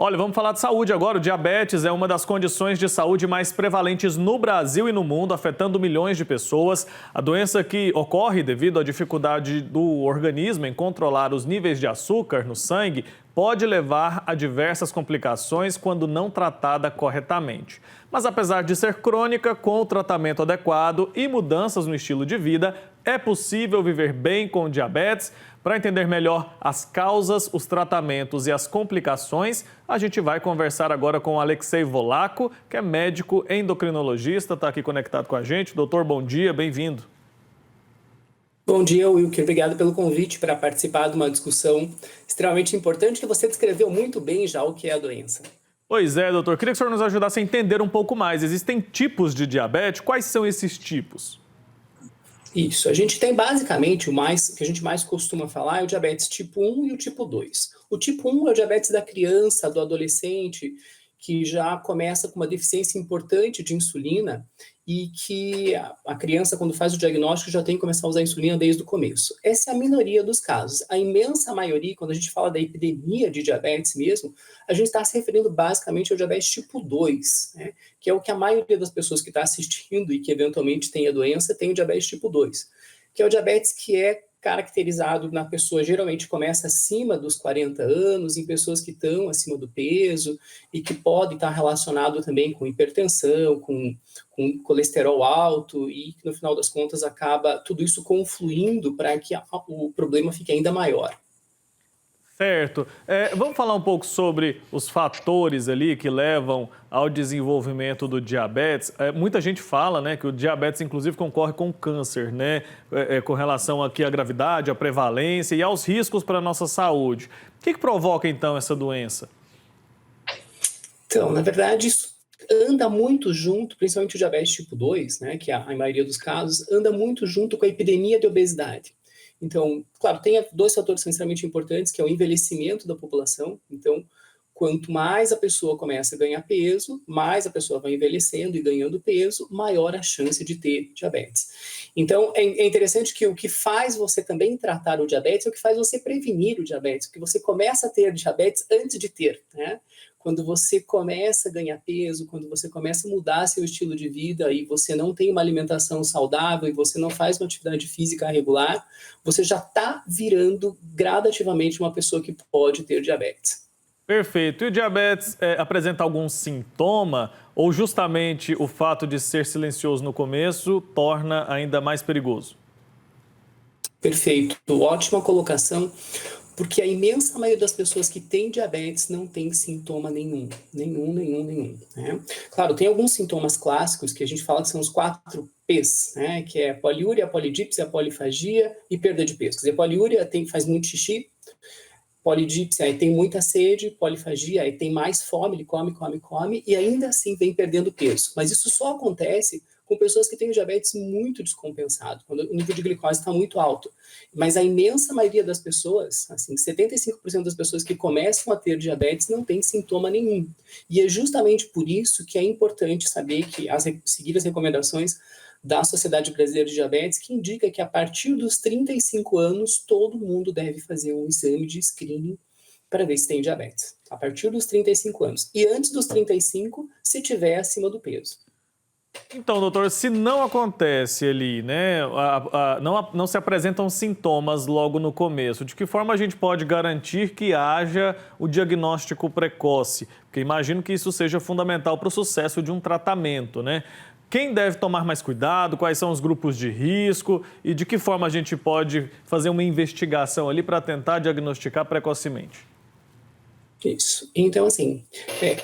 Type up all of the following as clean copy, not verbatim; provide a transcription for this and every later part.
Olha, vamos falar de saúde agora. O diabetes é uma das condições de saúde mais prevalentes no Brasil e no mundo, afetando milhões de pessoas. A doença que ocorre devido à dificuldade do organismo em controlar os níveis de açúcar no sangue pode levar a diversas complicações quando não tratada corretamente. Mas apesar de ser crônica, com o tratamento adequado e mudanças no estilo de vida, é possível viver bem com diabetes. Para entender melhor as causas, os tratamentos e as complicações, a gente vai conversar agora com o Alexei Volaco, que é médico endocrinologista, está aqui conectado com a gente. Doutor, bom dia, bem-vindo. Bom dia, Wilker. Obrigado pelo convite para participar de uma discussão extremamente importante que você descreveu muito bem já o que é a doença. Pois é, doutor. Queria que o senhor nos ajudasse a entender um pouco mais. Existem tipos de diabetes? Quais são esses tipos? Isso, a gente tem basicamente o que a gente mais costuma falar é o diabetes tipo 1 e o tipo 2. O tipo 1 é o diabetes da criança, do adolescente, que já começa com uma deficiência importante de insulina e que a criança, quando faz o diagnóstico, já tem que começar a usar insulina desde o começo. Essa é a minoria dos casos. A imensa maioria, quando a gente fala da epidemia de diabetes mesmo, a gente está se referindo basicamente ao diabetes tipo 2, né? Que é o que a maioria das pessoas que está assistindo e que eventualmente tem a doença tem o diabetes tipo 2, que é o diabetes que é caracterizado na pessoa, geralmente começa acima dos 40 anos, em pessoas que estão acima do peso e que pode estar relacionado também com hipertensão, com colesterol alto e que no final das contas acaba tudo isso confluindo para que o problema fique ainda maior. Certo. Vamos falar um pouco sobre os fatores ali que levam ao desenvolvimento do diabetes. Muita gente fala, né, que o diabetes, inclusive, concorre com o câncer, né, com relação aqui à gravidade, à prevalência e aos riscos para a nossa saúde. O que provoca, então, essa doença? Então, na verdade, isso anda muito junto, principalmente o diabetes tipo 2, né, que é a maioria dos casos, anda muito junto com a epidemia de obesidade. Então, claro, tem dois fatores que são extremamente importantes, que é o envelhecimento da população. Então, quanto mais a pessoa começa a ganhar peso, mais a pessoa vai envelhecendo e ganhando peso, maior a chance de ter diabetes. Então, é interessante que o que faz você também tratar o diabetes é o que faz você prevenir o diabetes, porque você começa a ter diabetes antes de ter, né? Quando você começa a ganhar peso, quando você começa a mudar seu estilo de vida e você não tem uma alimentação saudável e você não faz uma atividade física regular, você já está virando gradativamente uma pessoa que pode ter diabetes. Perfeito. E o diabetes apresenta algum sintoma ou justamente o fato de ser silencioso no começo torna ainda mais perigoso? Perfeito. Ótima colocação. Porque a imensa maioria das pessoas que têm diabetes não tem sintoma nenhum. Né? Claro, tem alguns sintomas clássicos que a gente fala que são os 4 P's, né? Que é a poliúria, a polidipsia, a polifagia e perda de peso. Quer dizer, poliúria faz muito xixi, polidipsia, aí tem muita sede, polifagia, aí tem mais fome, ele come, e ainda assim vem perdendo peso. Mas isso só acontece com pessoas que têm o diabetes muito descompensado, quando o nível de glicose está muito alto. Mas a imensa maioria das pessoas, assim, 75% das pessoas que começam a ter diabetes não tem sintoma nenhum. E é justamente por isso que é importante saber que seguir as recomendações da Sociedade Brasileira de Diabetes, que indica que a partir dos 35 anos, todo mundo deve fazer um exame de screening para ver se tem diabetes. A partir dos 35 anos. E antes dos 35, se tiver acima do peso. Então, doutor, se não acontece ali, né, não se apresentam sintomas logo no começo, de que forma a gente pode garantir que haja o diagnóstico precoce? Porque imagino que isso seja fundamental para o sucesso de um tratamento, né? Quem deve tomar mais cuidado, quais são os grupos de risco e de que forma a gente pode fazer uma investigação ali para tentar diagnosticar precocemente? Isso. Então, assim,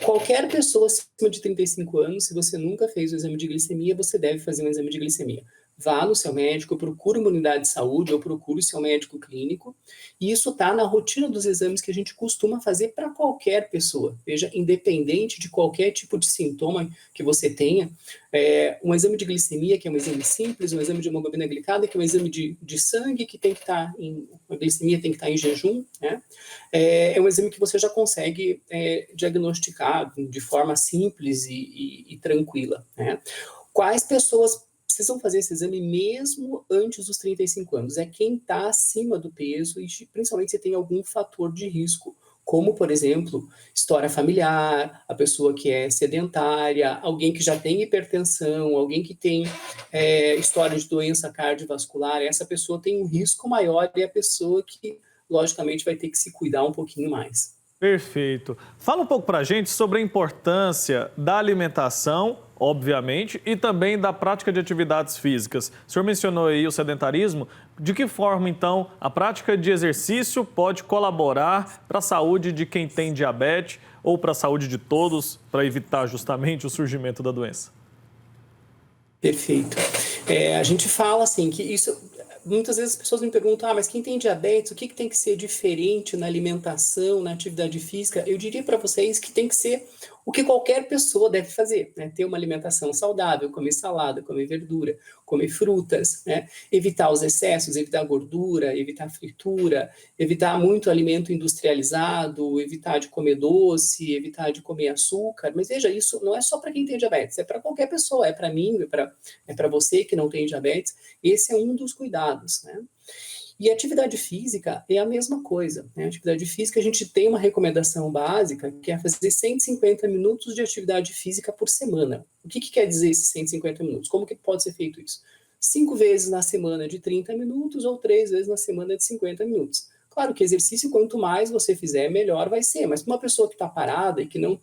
qualquer pessoa acima de 35 anos, se você nunca fez o exame de glicemia, você deve fazer um exame de glicemia. Vá no seu médico, procure uma unidade de saúde ou procure o seu médico clínico. E isso está na rotina dos exames que a gente costuma fazer para qualquer pessoa. Veja, independente de qualquer tipo de sintoma que você tenha, um exame de glicemia, que é um exame simples, um exame de hemoglobina glicada, que é um exame de sangue, que tem que estar a glicemia tem que estar em jejum, né? É um exame que você já consegue diagnosticar de forma simples e tranquila, né? Quais pessoas precisam fazer esse exame mesmo antes dos 35 anos? É quem está acima do peso e principalmente se tem algum fator de risco, como, por exemplo, história familiar, a pessoa que é sedentária, alguém que já tem hipertensão, alguém que tem história de doença cardiovascular, essa pessoa tem um risco maior e é a pessoa que, logicamente, vai ter que se cuidar um pouquinho mais. Perfeito. Fala um pouco para a gente sobre a importância da alimentação, obviamente, e também da prática de atividades físicas. O senhor mencionou aí o sedentarismo. De que forma, então, a prática de exercício pode colaborar para a saúde de quem tem diabetes ou para a saúde de todos, para evitar justamente o surgimento da doença? Perfeito. A gente fala assim que isso. Muitas vezes as pessoas me perguntam, mas quem tem diabetes, o que tem que ser diferente na alimentação, na atividade física? Eu diria para vocês que tem que ser o que qualquer pessoa deve fazer, né? Ter uma alimentação saudável, comer salada, comer verdura, comer frutas, né? Evitar os excessos, evitar gordura, evitar fritura, evitar muito alimento industrializado, evitar de comer doce, evitar de comer açúcar. Mas veja, isso não é só para quem tem diabetes, é para qualquer pessoa, é para mim, é para você que não tem diabetes. Esse é um dos cuidados, né? E atividade física é a mesma coisa, né? Atividade física, a gente tem uma recomendação básica, que é fazer 150 minutos de atividade física por semana. O que quer dizer esses 150 minutos? Como que pode ser feito isso? 5 vezes na semana de 30 minutos ou 3 vezes na semana de 50 minutos. Claro que exercício, quanto mais você fizer, melhor vai ser. Mas para uma pessoa que está parada e que não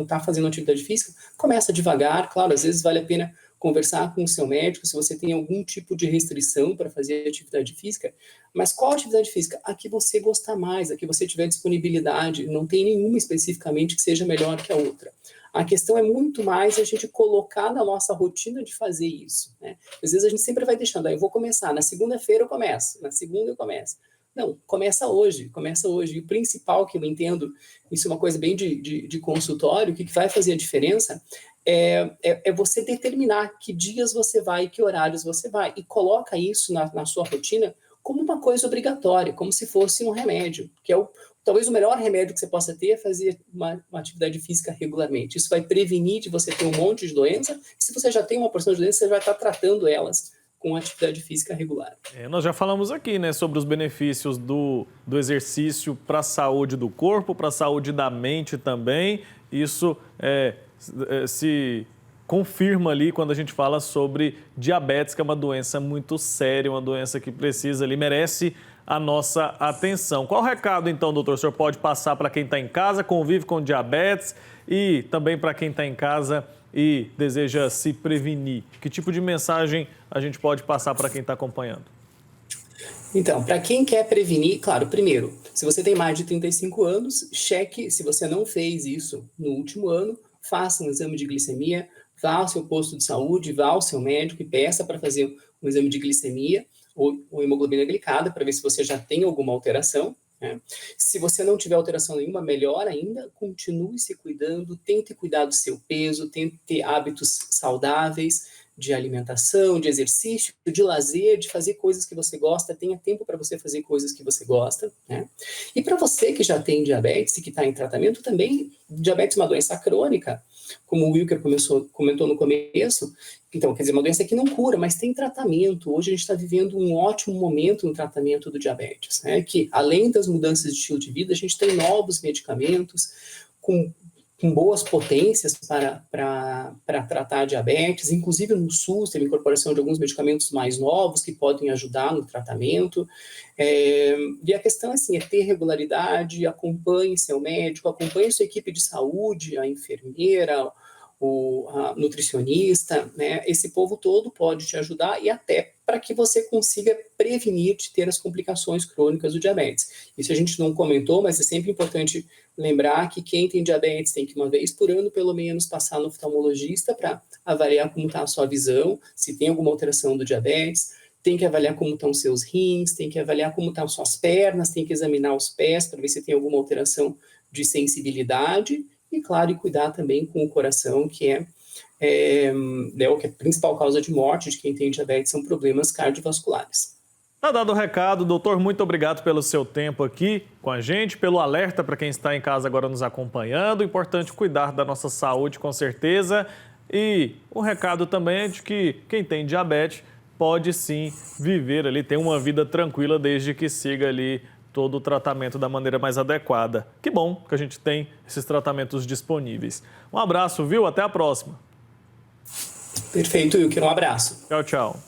está fazendo atividade física, começa devagar. Claro, às vezes vale a pena conversar com o seu médico se você tem algum tipo de restrição para fazer atividade física. Mas qual atividade física? A que você gostar mais, a que você tiver disponibilidade. Não tem nenhuma especificamente que seja melhor que a outra. A questão é muito mais a gente colocar na nossa rotina de fazer isso, né? Às vezes a gente sempre vai deixando, eu vou começar, na segunda-feira eu começo, na segunda eu começo. Não, começa hoje, começa hoje. E o principal que eu entendo, isso é uma coisa bem de consultório, o que vai fazer a diferença é você determinar que dias você vai e que horários você vai. E coloca isso na sua rotina como uma coisa obrigatória, como se fosse um remédio, que é talvez o melhor remédio que você possa ter é fazer uma atividade física regularmente. Isso vai prevenir de você ter um monte de doença, e se você já tem uma porção de doença, você vai estar tratando elas com atividade física regular. Nós já falamos aqui, né, sobre os benefícios do exercício para a saúde do corpo, para a saúde da mente também. Isso se confirma ali quando a gente fala sobre diabetes, que é uma doença muito séria, uma doença que precisa ali, merece a nossa atenção. Qual o recado, então, doutor, o senhor pode passar para quem está em casa, convive com diabetes e também para quem está em casa e deseja se prevenir? Que tipo de mensagem a gente pode passar para quem está acompanhando? Então, para quem quer prevenir, claro, primeiro, se você tem mais de 35 anos, cheque, se você não fez isso no último ano, faça um exame de glicemia, vá ao seu posto de saúde, vá ao seu médico e peça para fazer um exame de glicemia ou hemoglobina glicada, para ver se você já tem alguma alteração, né? Se você não tiver alteração nenhuma, melhor ainda, continue se cuidando, tente cuidar do seu peso, tente ter hábitos saudáveis de alimentação, de exercício, de lazer, de fazer coisas que você gosta, tenha tempo para você fazer coisas que você gosta, né? E para você que já tem diabetes e que está em tratamento também, diabetes é uma doença crônica, como o Wilker comentou no começo. Então, quer dizer, uma doença que não cura, mas tem tratamento. Hoje a gente está vivendo um ótimo momento no tratamento do diabetes, né? Que além das mudanças de estilo de vida, a gente tem novos medicamentos com boas potências para tratar a diabetes, inclusive no SUS teve incorporação de alguns medicamentos mais novos que podem ajudar no tratamento. E a questão assim, é ter regularidade, acompanhe seu médico, acompanhe sua equipe de saúde, a enfermeira, a nutricionista, né? Esse povo todo pode te ajudar e até para que você consiga prevenir de ter as complicações crônicas do diabetes. Isso a gente não comentou, mas é sempre importante lembrar que quem tem diabetes tem que uma vez por ano, pelo menos, passar no oftalmologista para avaliar como está a sua visão, se tem alguma alteração do diabetes, tem que avaliar como estão seus rins, tem que avaliar como estão suas pernas, tem que examinar os pés para ver se tem alguma alteração de sensibilidade e, claro, e cuidar também com o coração, que é a principal causa de morte de quem tem diabetes, são problemas cardiovasculares. Tá dado o recado, doutor, muito obrigado pelo seu tempo aqui com a gente, pelo alerta para quem está em casa agora nos acompanhando. Importante cuidar da nossa saúde, com certeza. E o recado também é de que quem tem diabetes pode sim viver ali, ter uma vida tranquila desde que siga ali todo o tratamento da maneira mais adequada. Que bom que a gente tem esses tratamentos disponíveis. Um abraço, viu? Até a próxima. Perfeito, Wilker. Um abraço. Tchau, tchau.